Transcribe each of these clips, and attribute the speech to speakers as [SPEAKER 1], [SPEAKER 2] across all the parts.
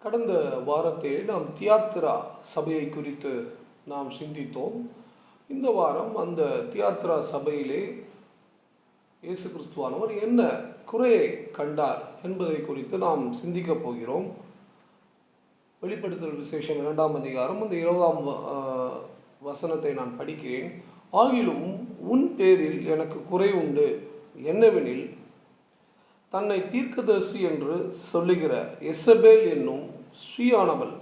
[SPEAKER 1] கடந்த வாரத்தில் நாம் தியாத்திரா சபையை குறித்து நாம் சிந்தித்தோம். இந்த வாரம் அந்த தியாத்திரா சபையிலே இயேசு கிறிஸ்துவானவர் என்ன குறையை கண்டார் என்பதை குறித்து நாம் சிந்திக்கப் போகிறோம். வெளிப்படுத்தல் விசேஷம் 2ஆம் அதிகாரம் அந்த 20ஆம் வசனத்தை நான் படிக்கிறேன். ஆகிலும் உன் பேரில் எனக்கு குறை உண்டு, என்னவெனில் தன்னை தீர்க்கதரிசி என்று சொல்லுகிற எசபேல் என்னும் ஸ்ரீயானவள்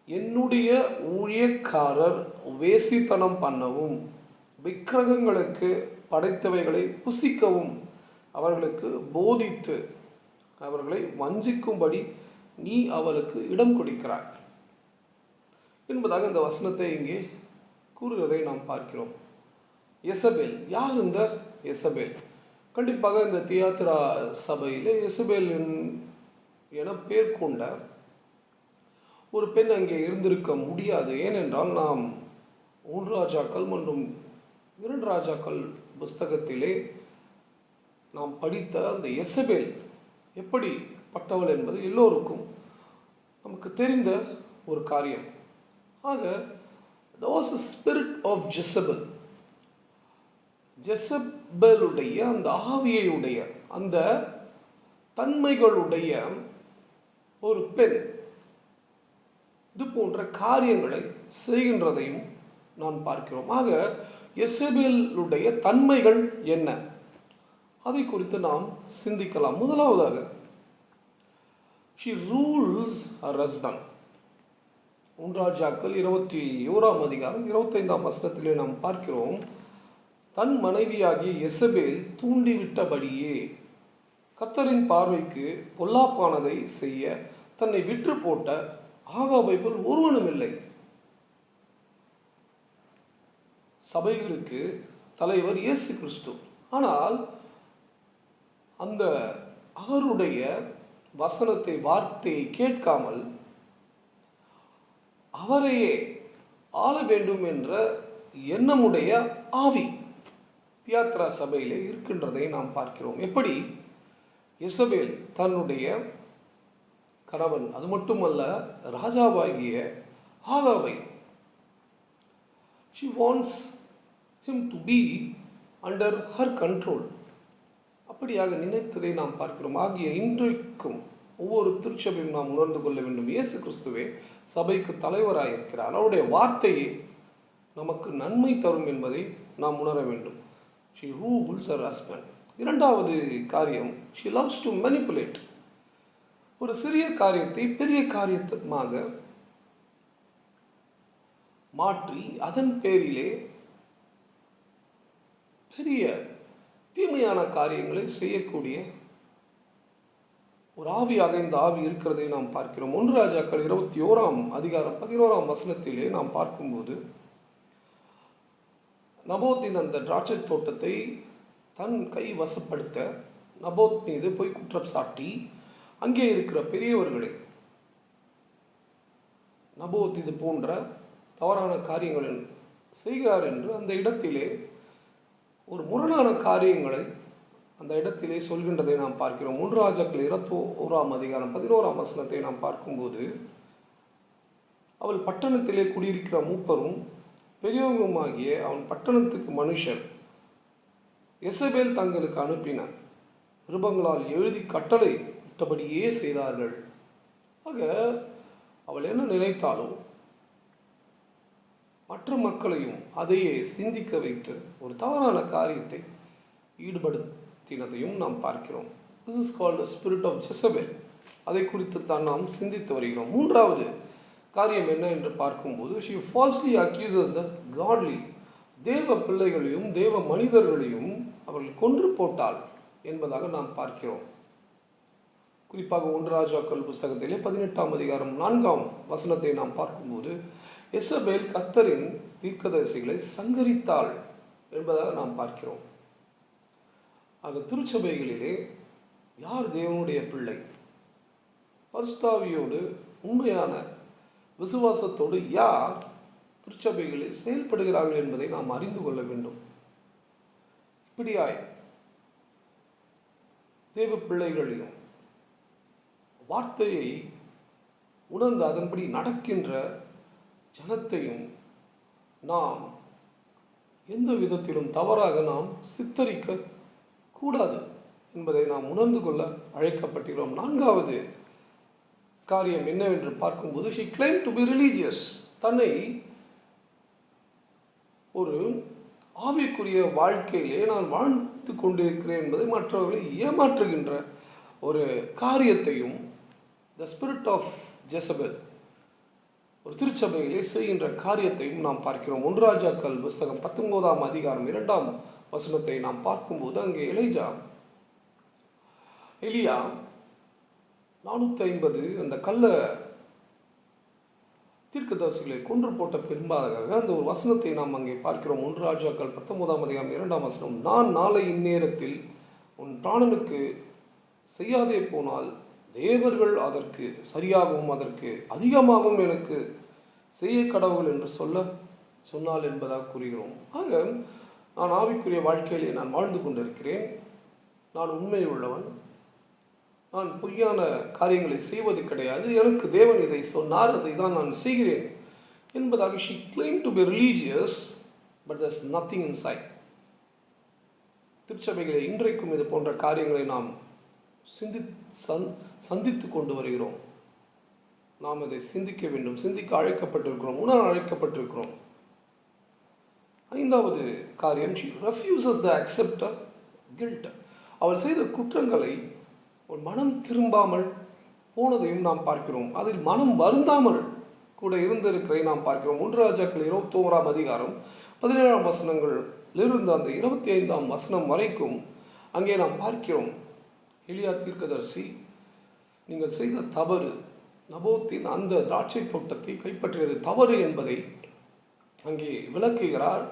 [SPEAKER 1] என்னுடைய ஊழியக்காரர் வேசித்தனம் பண்ணவும் விக்கிரகங்களுக்கு படைத்தவைகளை புசிக்கவும் அவர்களுக்கு போதித்து அவர்களை வஞ்சிக்கும்படி நீ அவளுக்கு இடம் கொடுக்கிறாய் என்பதாக இந்த வசனத்தை இங்கே கூறுகிறதை நாம் பார்க்கிறோம். எசபேல் யார்? இந்த எசபேல் கண்டிப்பாக இந்த தியாத்திரா சபையில் எசபேல் என பேர் கொண்ட ஒரு பெண் அங்கே இருந்திருக்க முடியாது. ஏனென்றால் நாம் 1 ராஜாக்கள் மற்றும் 2 ராஜாக்கள் புஸ்தகத்திலே நாம் படித்த அந்த எசபேல் எப்படிப்பட்டவள் என்பது எல்லோருக்கும் நமக்கு தெரிந்த ஒரு காரியம். ஆக there was a spirit of Jezebel. ஜெசபேலுடைய அந்த ஆவியையுடைய அந்த தன்மைகளுடைய ஒரு பெண் இது போன்ற காரியங்களை செய்கின்றதையும் நான் பார்க்கிறோம். ஆக எசபேலுடைய தன்மைகள் என்ன, அதை குறித்து நாம் சிந்திக்கலாம். முதலாவதாக, she rules her husband. 1 ராஜாக்கள் 21ஆம் அதிகாரம் 25ஆம் வசனத்திலே நாம் பார்க்கிறோம். தன் மனைவியாகிய எசபேல் தூண்டிவிட்டபடியே கர்த்தரின் பார்வைக்கு பொல்லாப்பானதை செய்ய தன்னை விற்று போட்ட ஆகாபை போல் ஒருவனும் இல்லை. சபைகளுக்கு தலைவர் இயேசு கிறிஸ்து. ஆனால் அந்த அவருடைய வசனத்தை வார்த்தையை கேட்காமல் அவரையே ஆள வேண்டும் என்ற எண்ணமுடைய ஆவி தியாத்திரா சபையிலே இருக்கின்றதை நாம் பார்க்கிறோம். எப்படி எசபேல் தன்னுடைய கணவன், அது மட்டுமல்ல ராஜாவாகிய ஆகாபை, she wants him to be under her control, அப்படியாக நினைத்ததை நாம் பார்க்கிறோம். ஆகிய இன்றைக்கும் ஒவ்வொரு திருச்சபையும் நாம் உணர்ந்து கொள்ள வேண்டும், இயேசு கிறிஸ்துவே சபைக்கு தலைவராக இருக்கிறார். அவருடைய வார்த்தையே நமக்கு நன்மை தரும் என்பதை நாம் உணர வேண்டும். She rules her husband. இரண்டாவது காரியம், she loves to manipulate. ஒரு சிறிய காரியத்தை பெரிய காரியமாக மாற்றி அதன் பேரிலே பெரிய தீமையான காரியங்களை செய்யக்கூடிய ஒரு ஆவியாக இந்த ஆவி இருக்கிறதை நாம் பார்க்கிறோம். 1 ராஜாக்கள் 21ஆம் அதிகாரம் 11ஆம் வசனத்திலே நாம் பார்க்கும்போது, நபோத்தின் அந்த திராட்சை தோட்டத்தை தன் கை வசப்படுத்த நபோத் மீது போய் குற்றம் சாட்டி அங்கே இருக்கிற பெரியவர்களை நபோத் இது போன்ற தவறான காரியங்கள் செய்கிறார் என்று அந்த இடத்திலே ஒரு முரணான காரியங்களை அந்த இடத்திலே சொல்கின்றதை நாம் பார்க்கிறோம். 1 ராஜாக்கள் 21ஆம் அதிகாரம் 11ஆம் வசனத்தை நாம் பார்க்கும்போது, அவள் பட்டணத்திலே குடியிருக்கிற மூப்பரும் பெரியவருமாகிய அவன் பட்டணத்துக்கு மனுஷர் எசபேல் தங்களுக்கு அனுப்பினார், நிருபங்களால் எழுதி கட்டளை இட்டபடியே செய்தார்கள். ஆக அவள் என்ன நினைத்தாலும் மற்ற மக்களையும் அதையே சிந்திக்க வைத்து ஒரு தவறான காரியத்தை ஈடுபடுத்தினதையும் நாம் பார்க்கிறோம். This is called the spirit of Jezebel. அதை குறித்து தான் நாம் சிந்தித்து வருகிறோம். மூன்றாவது காரியம் என்ன என்று பார்க்கும்போது, she falsely accuses the godly. தேவ பிள்ளைகளையும் தேவ மனிதர்களையும் அவர்கள் கொன்று போட்டாள் என்பதாக நாம் பார்க்கிறோம். குறிப்பாக 1 ராஜாக்கள் புஸ்தகத்திலே 18ஆம் அதிகாரம் 4ஆம் வசனத்தை நாம் பார்க்கும்போது, எசபேல் கர்த்தரின் தீர்க்கதரிசிகளை சங்கரித்தாள் என்பதாக நாம் பார்க்கிறோம். ஆக திருச்சபைகளிலே யார் தேவனுடைய பிள்ளை, பரிசுத்தாவியோடு உண்மையான விசுவாசத்தோடு யார் திருச்சபைகளில் செயல்படுகிறார்கள் என்பதை நாம் அறிந்து கொள்ள வேண்டும். இப்படியாய் தேவ பிள்ளைகளையும் வார்த்தையை உணர்ந்து அதன்படி நடக்கின்ற ஜனத்தையும் நாம் எந்த விதத்திலும் தவறாக நாம் சித்தரிக்க கூடாது என்பதை நாம் உணர்ந்து கொள்ள அழைக்கப்பட்டிருக்கிறோம். நான்காவது காரியம் என்னவென்று பார்க்கும்போது, she claimed to be religious. தன்னை ஒரு ஆவிக்குரிய வாழ்க்கையிலே நான் வாழ்ந்து கொண்டிருக்கிறேன் என்பதை மற்றவர்களை ஏமாற்றுகின்ற ஒரு காரியத்தையும் the spirit of Jezebel ஒரு திருச்சபையிலே செய்கின்ற காரியத்தையும் நாம் பார்க்கிறோம். 1 ராஜாக்கள் புஸ்தகம் 19ஆம் அதிகாரம் 2ஆம் வசனத்தை நாம் பார்க்கும்போது, அங்கே எலியா 450 அந்த கள்ள தீர்க்கதரிசிகளை கொன்று போட்ட பின்பாக அந்த ஒரு வசனத்தை நாம் அங்கே பார்க்கிறோம். 1 ராஜாக்கள் 19ஆம் அதிகாரம் 2ஆம் வசனம், நான் நாளை இந்நேரத்தில் உன் பிராணனுக்கு செய்யாதே போனால் தேவர்கள் அதற்கு சரியாகவும் அதற்கு அதிகமாகவும் எனக்கு செய்ய கடவுள் என்று சொன்னால் என்பதாக கூறுகிறோம். ஆக நான் ஆவிக்குரிய வாழ்க்கையிலே நான் வாழ்ந்து கொண்டிருக்கிறேன், நான் உண்மை உள்ளவன், நான் பொய்யான காரியங்களை செய்வது கிடையாது, எனக்கு தேவன் இதை சொன்னார், அதை தான் நான் செய்கிறேன் என்பதாக she claimed to be religious, but there's nothing inside. திருச்சபைகளை இன்றைக்கும் இது போன்ற காரியங்களை நாம் சந்தித்து கொண்டு வருகிறோம். நாம் இதை சிந்திக்க வேண்டும், சிந்திக்க அழைக்கப்பட்டிருக்கிறோம், உணர அழைக்கப்பட்டிருக்கிறோம். ஐந்தாவது காரியம், she refuses to accept guilt. அவள் செய்த குற்றங்களை ஒரு மனம் திரும்பாமல் போனதையும் நாம் பார்க்கிறோம். அதில் மனம் வருந்தாமல் கூட இருந்திருக்கிறதை நாம் பார்க்கிறோம். 1 ராஜாக்கள் 21ஆம் அதிகாரம் 17ஆம் வசனங்களிலிருந்து அந்த 25ஆம் வசனம் வரைக்கும் அங்கே நாம் பார்க்கிறோம். எலியா தீர்க்கதரிசி, நீங்கள் செய்த தவறு, நபோத்தின் அந்த திராட்சை தோட்டத்தை கைப்பற்றியது தவறு என்பதை அங்கே விளக்குகிறார்.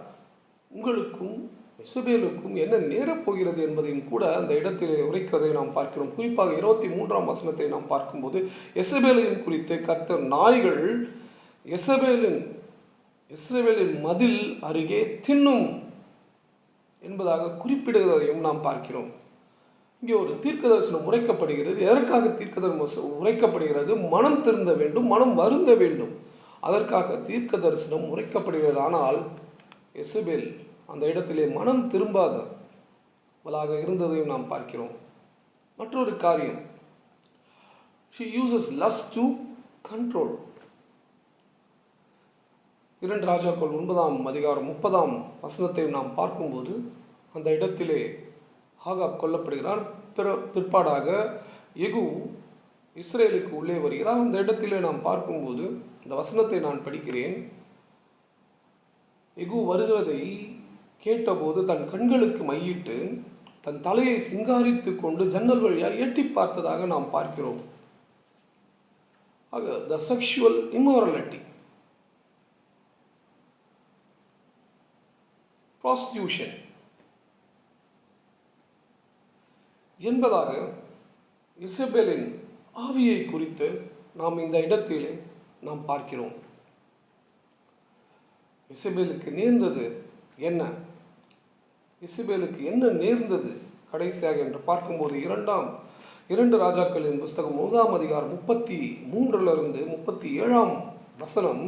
[SPEAKER 1] உங்களுக்கும் எசபேலுக்கும் என்ன நேரப்போகிறது என்பதையும் கூட அந்த இடத்திலே உரைக்கிறதை நாம் பார்க்கிறோம். குறிப்பாக 23ஆம் வசனத்தை நாம் பார்க்கும்போது, எசபேலையும் குறித்து கர்த்தர் நாய்கள் இஸ்ரவேலின் மதில் அருகே தின்னும் என்பதாக குறிப்பிடுவதையும் நாம் பார்க்கிறோம். இங்கே ஒரு தீர்க்கதரிசனம் உரைக்கப்படுகிறது. எதற்காக தீர்க்கதரிசனம் உரைக்கப்படுகிறது? மனம் திருந்த வேண்டும், மனம் வருந்த வேண்டும், அதற்காக தீர்க்கதரிசனம் உரைக்கப்படுகிறது. ஆனால் எசபேல் அந்த இடத்திலே மனம் திரும்பாதவளாக இருந்ததையும் நாம் பார்க்கிறோம். மற்றொரு காரியம், she uses lust to control. 2 ராஜாக்கள் 9ஆம் அதிகாரம் 30ஆம் வசனத்தை நாம் பார்க்கும்போது, அந்த இடத்திலே ஆகாப் கொல்லப்படுகிறார். பிற்பாடாக யெகூ இஸ்ரேலுக்கு உள்ளே வருகிறார். அந்த இடத்திலே நாம் பார்க்கும்போது இந்த வசனத்தை நான் படிக்கிறேன். யெகூ வருகிறதை கேட்டபோது தன் கண்களுக்கு மையிட்டு தன் தலையை சிங்காரித்து கொண்டு ஜன்னல் வழியாக எட்டி பார்த்ததாக நாம் பார்க்கிறோம். ஆக the sexual immorality, prostitution என்பதாக இசபேலின் ஆவியை குறித்து நாம் இந்த இடத்திலே நாம் பார்க்கிறோம். இசபேலுக்கு நேர்ந்தது என்ன? இசபேலுக்கு என்ன நேர்ந்தது கடைசியாக என்று பார்க்கும்போது 2 ராஜாக்களின் புஸ்தகம் 1ஆம் அதிகாரம் 33 37ஆம் வசனம்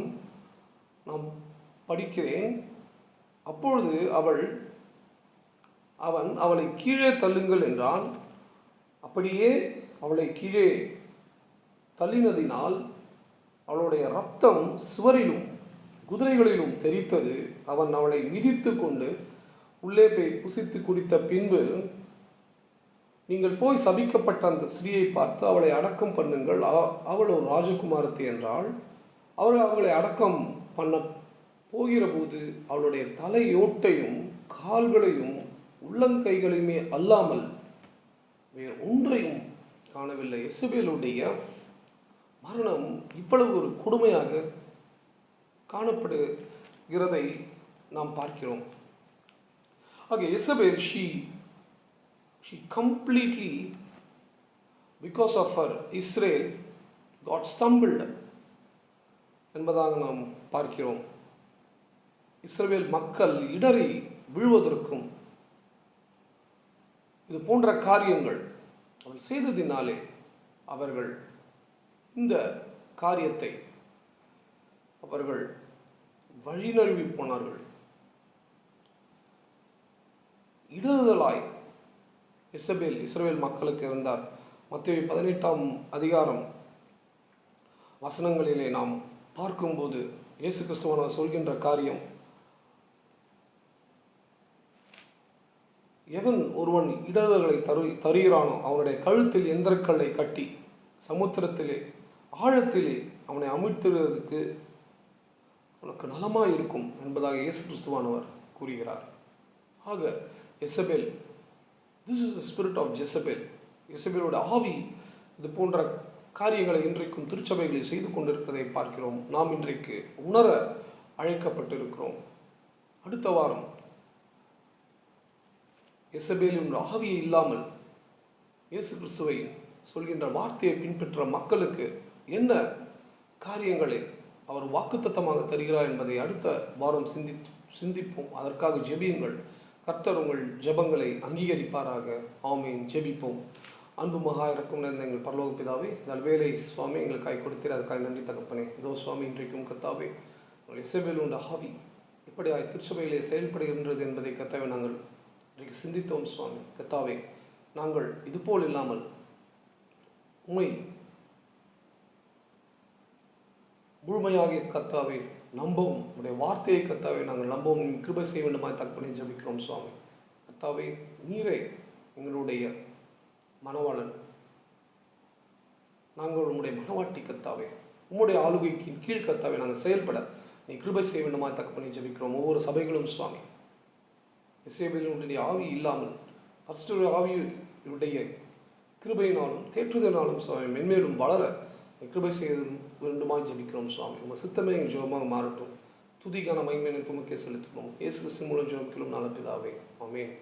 [SPEAKER 1] நாம் படிக்கிறேன். அப்பொழுது அவன் அவளை கீழே தள்ளுங்கள் என்றான். அப்படியே அவளை கீழே தள்ளினதினால் அவளுடைய இரத்தம் சுவரிலும் குதிரைகளிலும் தெரித்தது. அவன் அவளை மிதித்து கொண்டு உள்ளே போய் புசித்து குடித்த பின்பு, நீங்கள் போய் சபிக்கப்பட்ட அந்த ஸ்திரீயை பார்த்து அவளை அடக்கம் பண்ணுங்கள், அவள் ஒரு ராஜகுமாரத்தி என்றாள். அவளை அடக்கம் பண்ண போகிற போது அவளுடைய தலையோட்டையும் கால்களையும் உள்ளங்கைகளையுமே அல்லாமல் வேறு ஒன்றையும் காணவில்லை. எசபேலுடைய மரணம் இவ்வளவு ஒரு கொடுமையாக காணப்படுகிறதை நாம் பார்க்கிறோம். ஆக Jezebel she completely, because of her Israel got stumbled என்பதாக நாம் பார்க்கிறோம். இஸ்ரவேல் மக்கள் இடறி விழுவதற்கும் இது போன்ற காரியங்கள் அவள் செய்ததினாலே அவர்கள் இந்த காரியத்தை அவர்கள் வழிநழுவி போனார்கள். இடறுதலாய் இஸ்ரவேல் மக்களுக்கு இருந்தார். மத்தேயு 18ஆம் அதிகாரம் வசனங்களிலே நாம் பார்க்கும்போது இயேசு கிறிஸ்துவானவர் சொல்கின்ற காரியம், எவன் ஒருவன் இடறுதல்களை தருகிறானோ அவனுடைய கழுத்தில் எந்திரக்கல்லை கட்டி சமுத்திரத்திலே ஆழத்திலே அவனை அமிழ்த்துவதற்கு உனக்கு நலமாக இருக்கும் என்பதாக இயேசு கிறிஸ்துவானவர் கூறுகிறார். ஆக எசபேல், this is the spirit of Jezebel. எசபேலோட ஆவி இது போன்ற காரியங்களை இன்றைக்கும் திருச்சபைகளை செய்து கொண்டிருப்பதை பார்க்கிறோம். நாம் இன்றைக்கு உணர அழைக்கப்பட்டிருக்கிறோம். அடுத்த வாரம் எசபேலின் ஆவியை இல்லாமல் இயேசு கிறிஸ்துவை சொல்கின்ற வார்த்தையை பின்பற்ற மக்களுக்கு என்ன காரியங்களை அவர் வாக்குத்தத்தமாக தருகிறார் என்பதை அடுத்த வாரம் சிந்திப்போம். அதற்காக ஜெபியுங்கள். கர்த்தர் உங்கள் ஜெபங்களை அங்கீகரிப்பாராக. ஆமென். ஜெபிப்போம். அன்பு மகா இறக்கம் நிறைந்த எங்கள் பரலோக பிதாவே, இந்த வேலை சுவாமி எங்களுக்காக கொடுத்தீர், அதுக்காக நன்றி தகப்பனே. இதோ சுவாமி, இன்றைக்கும் கர்த்தாவே உங்கள் இசபேலுடைய ஆவி எப்படியாய் திருச்சபையிலே செயல்படுகின்றது என்பதை கர்த்தாவே நாங்கள் இன்றைக்கு சிந்தித்தோம் சுவாமி. கர்த்தாவே, நாங்கள் இதுபோல் இல்லாமல் உம்மை முழுமையாக கர்த்தாவே நம்பவும், உடைய வார்த்தையை கர்த்தாவே நாங்கள் நம்பவும் கிருபை செய்ய வேண்டுமாய் தகப்பனே ஜெபிக்கிறோம் சுவாமி. கர்த்தாவே, நீரே எங்களுடைய மனவாளன், நாங்கள் உம்முடைய மனவாட்டி கர்த்தாவே. உம்முடைய ஆளுகைக்கு கீழ் கர்த்தாவே நாங்கள் செயல்பட நீ கிருபை செய்ய வேண்டுமாய் தகப்பனே ஜெபிக்கிறோம். ஒவ்வொரு சபைகளும் சுவாமி இசைவேலுடைய ஆவி இல்லாமல் ஃபஸ்ட்டு ஆவியுடைய கிருபையினாலும் தேற்றுதனாலும் சுவாமி மென்மேலும் வளர கிருபை செய்ய வேண்டுமாய் ஜெபிக்கிறோம் சுவாமி. உங்கள் சித்தமே எங்கள் ஜெபமாக மாறட்டும். துதிக்கான மகிமையை துமக்கே செலுத்துகிறோம். இயேசு கிறிஸ்து மூலம் ஜெபிக்கிறோம் நல்ல பிதாவே. ஆமென்.